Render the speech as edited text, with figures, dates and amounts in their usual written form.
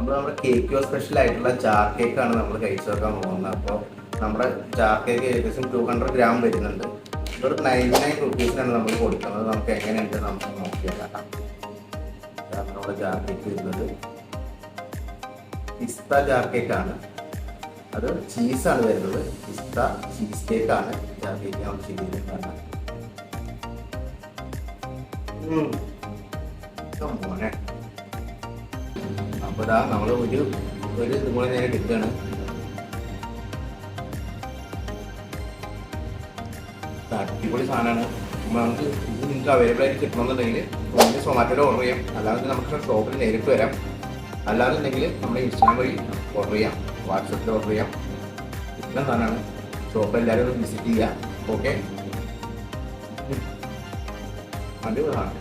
നമ്മുടെ കേക്കോ സ്പെഷ്യൽ ആയിട്ടുള്ള ജാർ കേക്കാണ് നമ്മൾ കഴിച്ചു നോക്കാൻ പോകുന്നത്. അപ്പോൾ നമ്മുടെ ജാർ കേക്ക് ഏകദേശം 200 ഗ്രാം വരുന്നുണ്ട്. ഇതൊരു 99 റുപ്പീസിനാണ് നമ്മൾ കൊടുക്കുന്നത്. നമുക്ക് എങ്ങനെയുണ്ട് നമുക്ക് നോക്കിയാൽ നമ്മുടെ ജാർ കേക്ക് വരുന്നത് പിസ്ത ജാർ കേക്കാണ്. അത് ചീസാണ് വരുന്നത്. പിസ്ത ചീസ് കേക്കാണ് ജാർ കേക്ക് നമ്മൾ ചെയ്തിട്ടുണ്ടാണ്. മോനെ അപ്പോൾ ഇതാ നമ്മൾ ഒരു ഇതുപോലെ നേരെ എടുക്കുകയാണ്. അടിപൊളി സാധനമാണ്. നമുക്ക് ഇത് നിങ്ങൾക്ക് അവൈലബിൾ ആയിട്ട് കിട്ടണമെന്നുണ്ടെങ്കിൽ നമുക്ക് സൊമാറ്റോയിൽ ഓർഡർ ചെയ്യാം. അല്ലാതെ നമുക്ക് ഷോപ്പിൽ നേരിട്ട് വരാം. അല്ലാന്നുണ്ടെങ്കിൽ നമ്മുടെ ഇൻസ്റ്റാഗ്രാം വഴി ഓർഡർ ചെയ്യാം, വാട്സപ്പിൽ ഓർഡർ ചെയ്യാം. ഇത്രയും സാധനമാണ്. ഷോപ്പ് എല്ലാവരും ഒന്ന് വിസിറ്റ് ചെയ്യാം. ഓക്കെ, അടിപൊളിയാണ്.